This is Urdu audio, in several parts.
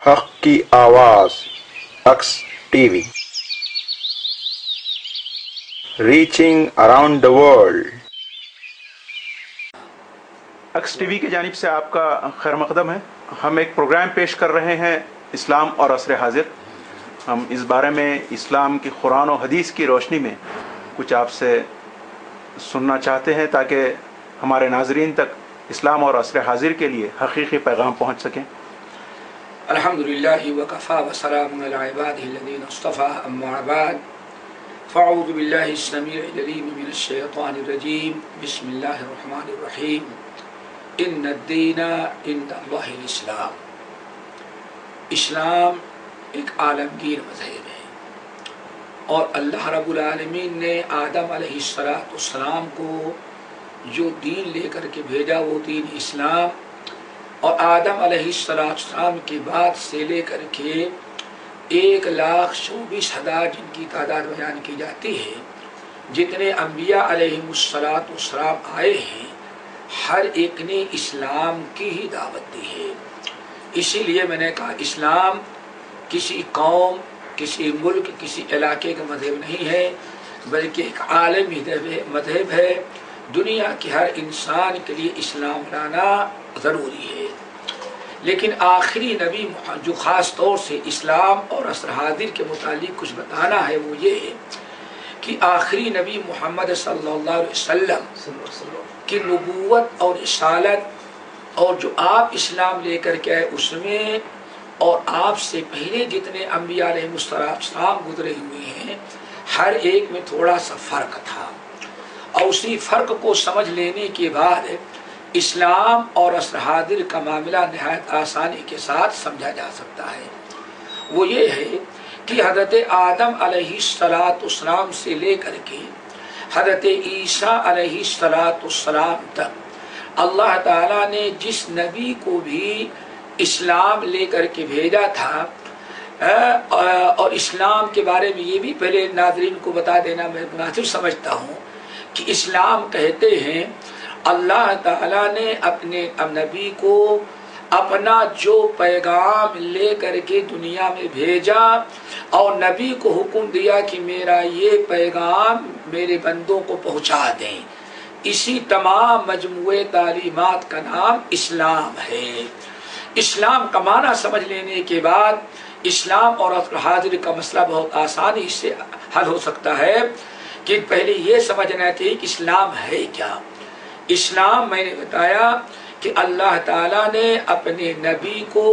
حق کی آواز اکس T V, reaching around the world. اکس ٹی وی کی جانب سے آپ کا خیر مقدم ہے۔ ہم ایک پروگرام پیش کر رہے ہیں، اسلام اور عصر حاضر۔ ہم اس بارے میں اسلام کی قرآن و حدیث کی روشنی میں کچھ آپ سے سننا چاہتے ہیں تاکہ ہمارے ناظرین تک اسلام اور عصر حاضر کے لیے حقیقی پیغام پہنچ سکیں۔ الحمدللہ وکفا وسلام علی عبادہ الذین اصطفیٰ، اما بعد فاعوذ باللہ السمیع العلیم من الشیطان الرجیم، بسم اللہ الرحمن الرحیم۔ ان الدین عند اللہ الاسلام۔ اسلام ایک عالمگیر مذہب ہے، اور اللہ رب العالمین نے آدم علیہ السلام کو جو دین لے کر کے بھیجا وہ دین اسلام، اور آدم علیہ السلام کے بعد سے لے کر کے 1,24,000 جن کی تعداد بیان کی جاتی ہے، جتنے انبیاء علیہ السلام آئے ہیں، ہر ایک نے اسلام کی ہی دعوت دی ہے۔ اسی لیے میں نے کہا اسلام کسی قوم، کسی ملک، کسی علاقے کا مذہب نہیں ہے، بلکہ ایک عالمی مذہب ہے۔ دنیا کے ہر انسان کے لیے اسلام لانا ضروری ہے۔ لیکن آخری نبی جو خاص طور سے اسلام اور عصر حاضر کے متعلق کچھ بتانا ہے، وہ یہ ہے کہ آخری نبی محمد صلی اللہ علیہ وسلم کی نبوت اور رسالت، اور جو آپ اسلام لے کر کے آئے اس میں، اور آپ سے پہلے جتنے انبیاء علیہ السلام گزرے ہوئے ہیں، ہر ایک میں تھوڑا سا فرق تھا، اور اسی فرق کو سمجھ لینے کے بعد اسلام اور عصر حاضر کا معاملہ نہایت آسانی کے ساتھ سمجھا جا سکتا ہے۔ وہ یہ ہے کہ حضرت آدم علیہ السلام سے لے کر کے حضرت عیسیٰ علیہ السلام تک اللہ تعالیٰ نے جس نبی کو بھی اسلام لے کر کے بھیجا تھا، اور اسلام کے بارے میں یہ بھی پہلے ناظرین کو بتا دینا میں مناسب سمجھتا ہوں کہ اسلام کہتے ہیں اللہ تعالیٰ نے اپنے نبی کو اپنا جو پیغام لے کر کے دنیا میں بھیجا، اور نبی کو حکم دیا کہ میرا یہ پیغام میرے بندوں کو پہنچا دیں۔ اسی تمام مجموعے تعلیمات کا نام اسلام ہے۔ اسلام کا معنی سمجھ لینے کے بعد اسلام اور عصر حاضر کا مسئلہ بہت آسانی سے حل ہو سکتا ہے کہ پہلے یہ سمجھنا چاہیے کہ اسلام ہے کیا۔ اسلام میں نے بتایا کہ اللہ تعالیٰ نے اپنے نبی کو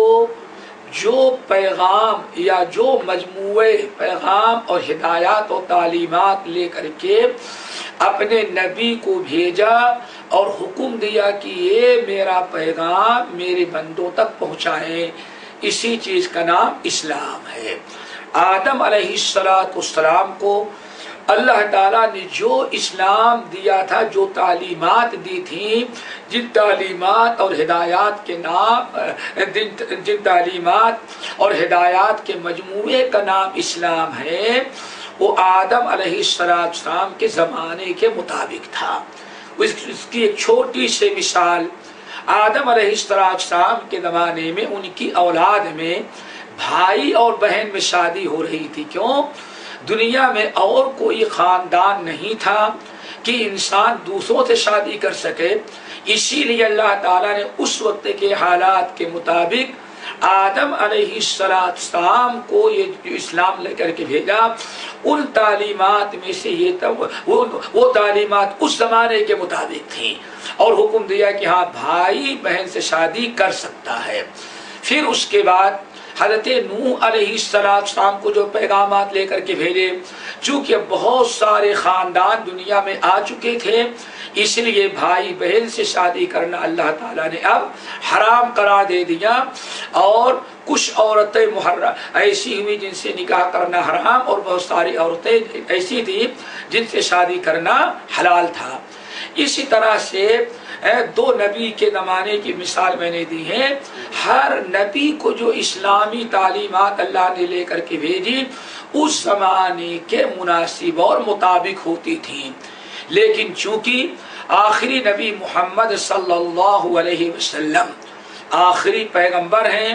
جو پیغام یا جو مجموعے پیغام اور ہدایات اور تعلیمات لے کر کے اپنے نبی کو بھیجا، اور حکم دیا کہ یہ میرا پیغام میرے بندوں تک پہنچائیں، اسی چیز کا نام اسلام ہے۔ آدم علیہ السلام کو اللہ تعالیٰ نے جو اسلام دیا تھا، جو تعلیمات دی تھیں، جن تعلیمات اور ہدایات کے نام، جن تعلیمات اور ہدایات کے مجموعے کا نام اسلام ہے، وہ آدم علیہ السلام کے زمانے کے مطابق تھا۔ اس کی ایک چھوٹی سی مثال، آدم علیہ السلام کے زمانے میں ان کی اولاد میں بھائی اور بہن میں شادی ہو رہی تھی۔ کیوں؟ دنیا میں اور کوئی خاندان نہیں تھا کہ انسان دوسروں سے شادی کر سکے، اسی لیے اللہ تعالیٰ نے اس وقت کے حالات کے مطابق آدم علیہ السلام کو یہ جو اسلام لے کر کے بھیجا، ان تعلیمات میں سے یہ وہ تعلیمات اس زمانے کے مطابق تھیں، اور حکم دیا کہ ہاں بھائی بہن سے شادی کر سکتا ہے۔ پھر اس کے بعد حضرت نوح علیہ السلام کو جو پیغامات لے کر کے بھیجے، چونکہ بہت سارے خاندان دنیا میں آ چکے تھے، اس لیے بھائی بہن سے شادی کرنا اللہ تعالیٰ نے اب حرام قرار دے دیا، اور کچھ عورتیں ایسی ہوئی جن سے نکاح کرنا حرام، اور بہت ساری عورتیں ایسی تھی جن سے شادی کرنا حلال تھا۔ اسی طرح سے دو نبی کے زمانے کی مثال میں نے دی ہے۔ ہر نبی کو جو اسلامی تعلیمات اللہ نے لے کر کے بھیجی اس زمانے کے مناسب اور مطابق ہوتی تھی، لیکن چونکہ آخری نبی محمد صلی اللہ علیہ وسلم آخری پیغمبر ہیں،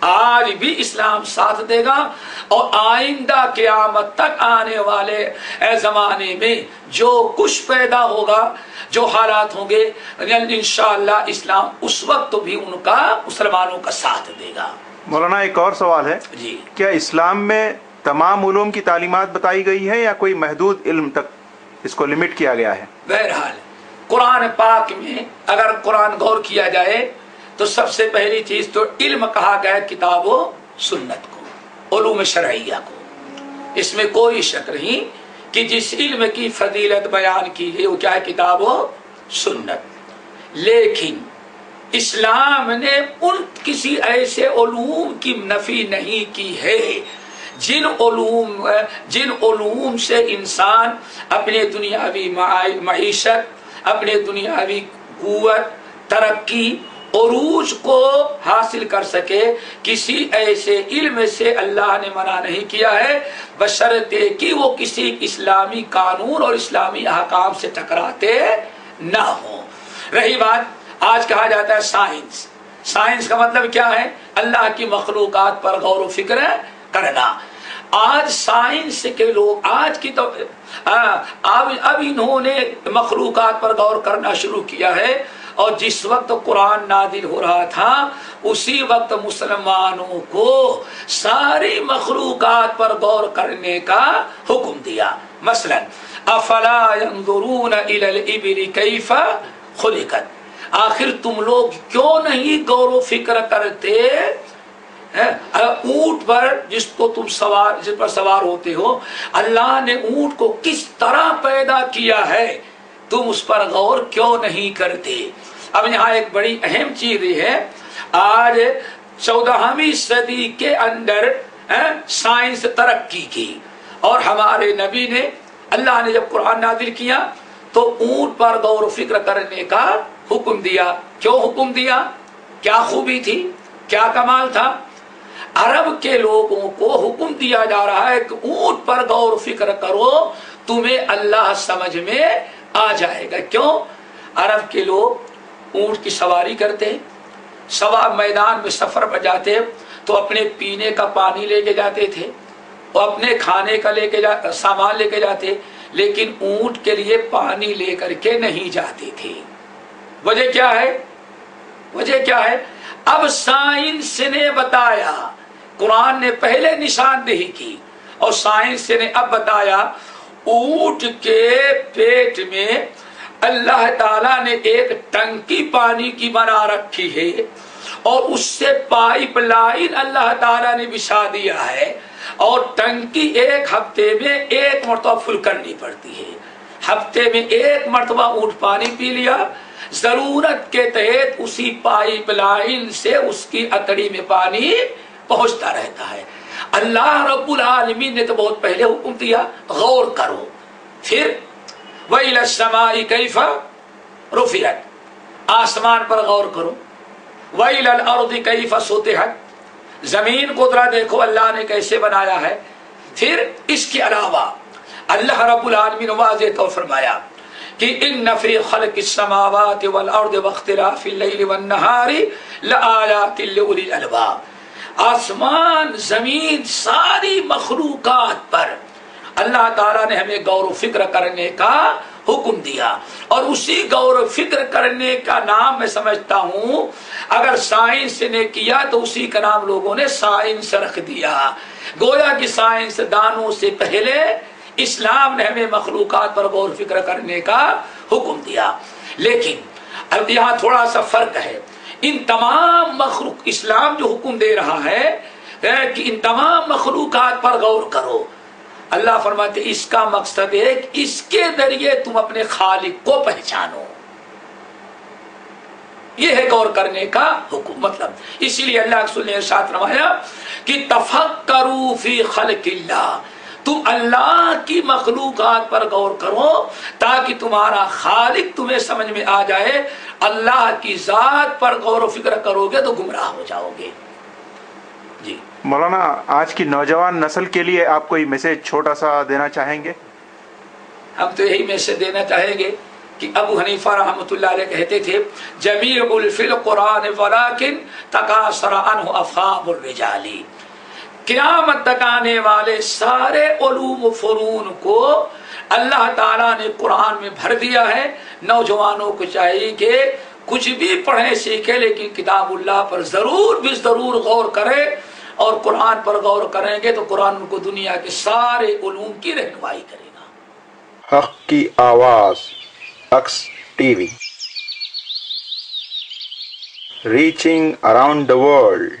آج بھی اسلام ساتھ دے گا، اور آئندہ قیامت تک آنے والے زمانے میں جو کچھ پیدا ہوگا، جو حالات ہوں گے، انشاءاللہ اسلام اس وقت بھی ان کا، مسلمانوں کا ساتھ دے گا۔ مولانا ایک اور سوال ہے، جی، کیا اسلام میں تمام علوم کی تعلیمات بتائی گئی ہے یا کوئی محدود علم تک اس کو لمٹ کیا گیا ہے؟ بہرحال قرآن پاک میں اگر قرآن غور کیا جائے تو سب سے پہلی چیز تو علم کہا گیا کتاب و سنت کو، علوم شرعیہ کو، اس میں کوئی شک نہیں کہ جس علم کی فضیلت بیان کی گئی وہ کیا ہے؟ کتاب و سنت۔ لیکن اسلام نے ان کسی ایسے علوم کی نفی نہیں کی ہے جن علوم سے انسان اپنے دنیاوی معیشت، اپنے دنیاوی قوت، ترقی، عروج کو حاصل کر سکے، کسی ایسے علم سے اللہ نے منع نہیں کیا ہے، بشرطے کہ وہ کسی اسلامی قانون اور اسلامی احکام سے ٹکراتے نہ ہوں۔ رہی بات آج کہا جاتا ہے سائنس، سائنس کا مطلب کیا ہے؟ اللہ کی مخلوقات پر غور و فکر کرنا۔ آج سائنس کے لوگ آج کی تو اب انہوں نے مخلوقات پر غور کرنا شروع کیا ہے، اور جس وقت قرآن نازل ہو رہا تھا اسی وقت مسلمانوں کو ساری مخلوقات پر غور کرنے کا حکم دیا۔ مثلا افلا ينظرون الى الابل کیف خلقت، آخر تم لوگ کیوں نہیں غور و فکر کرتے اونٹ پر جس پر سوار ہوتے ہو، اللہ نے اونٹ کو کس طرح پیدا کیا ہے، تم اس پر غور کیوں نہیں کرتے؟ اب یہاں ایک بڑی اہم چیز یہ ہے، آج 14ویں صدی کے اندر سائنس ترقی کی، اور ہمارے نبی نے، اللہ نے جب قرآن نازل کیا تو اونٹ پر غور و فکر کرنے کا حکم دیا۔ کیوں حکم دیا؟ کیا خوبی تھی، کیا کمال تھا؟ عرب کے لوگوں کو حکم دیا جا رہا ہے کہ اونٹ پر غور و فکر کرو، تمہیں اللہ سمجھ میں آ جائے گا۔ کیوں؟ عرب کے لوگ اونٹ کی سواری کرتے، میدان میں سفر پر جاتے تو اپنے پینے کا پانی لے کے جاتے تھے، اور اپنے کھانے کا سامان لے کے جاتے، لیکن اونٹ کے لیے پانی لے کر کے نہیں جاتے تھے۔ وجہ کیا ہے؟ وجہ کیا ہے؟ اب سائنس نے بتایا، قرآن نے پہلے نشاندہی کی اور سائنس نے اب بتایا، اونٹ کے پیٹ میں اللہ تعالیٰ نے ایک ٹنکی پانی کی بنا رکھی ہے، اور اس سے پائپ لائن اللہ تعالیٰ نے بچھا دیا ہے، اور ٹنکی ایک ہفتے میں ایک مرتبہ فل کرنی پڑتی ہے۔ ہفتے میں ایک مرتبہ اونٹ پانی پی لیا، ضرورت کے تحت اسی پائپ لائن سے اس کی اتڑی میں پانی پہنچتا رہتا ہے۔ اللہ رب العالمین نے تو بہت پہلے حکم دیا غور کرو۔ پھر وَإِلَى السَّمَاءِ كَيْفَ رُفِعَتْ، آسمان پر غور کرو۔ وَإِلَى الْأَرْضِ كَيْفَ سُطِحَتْ، زمین کو ذرا دیکھو اللہ نے کیسے بنایا ہے۔ پھر اس کے علاوہ اللہ رب العالمین واضح طور فرمایا کہ ان فی خلق السماوات والارض واختلاف اللیل والنہار لآیات لأولی الالباب، آسمان زمین ساری مخلوقات پر اللہ تعالیٰ نے ہمیں غور و فکر کرنے کا حکم دیا، اور اسی غور و فکر کرنے کا نام میں سمجھتا ہوں اگر سائنس نے کیا تو اسی کا نام لوگوں نے سائنس رکھ دیا۔ گویا کہ سائنس دانوں سے پہلے اسلام نے ہمیں مخلوقات پر غور و فکر کرنے کا حکم دیا۔ لیکن اب یہاں تھوڑا سا فرق ہے، ان تمام مخلوق، اسلام جو حکم دے رہا ہے کہ ان تمام مخلوقات پر غور کرو، اللہ فرماتے اس کا مقصد ہے کہ اس کے ذریعے تم اپنے خالق کو پہچانو، یہ ہے غور کرنے کا حکم۔ مطلب اسی لیے اللہ رسول نے ارشاد فرمایا کہ تفکروا فی خلق اللہ، تم اللہ کی مخلوقات پر غور کرو تاکہ تمہارا خالق تمہیں سمجھ میں آ جائے۔ اللہ کی ذات پر غور و فکر کرو گے تو گمراہ ہو جاؤ گے۔ جی مولانا، آج کی نوجوان نسل کے لیے آپ کوئی میسج چھوٹا سا دینا چاہیں گے؟ ہم تو یہی میسج دینا چاہیں گے کہ ابو حنیفہ رحمۃ اللہ علیہ کہتے تھے جمیع فی القرآن ولکن تکاثر عنہ افہام الرجال، قیامت تک آنے والے سارے علوم و فنون کو اللہ تعالیٰ نے قرآن میں بھر دیا ہے۔ نوجوانوں کو چاہیے کہ کچھ بھی پڑھیں سیکھیں، لیکن کتاب اللہ پر ضرور غور کریں، اور قرآن پر غور کریں گے تو قرآن ان کو دنیا کے سارے علوم کی رہنمائی کرے گا۔ حق کی آواز اکس T V, reaching around the world.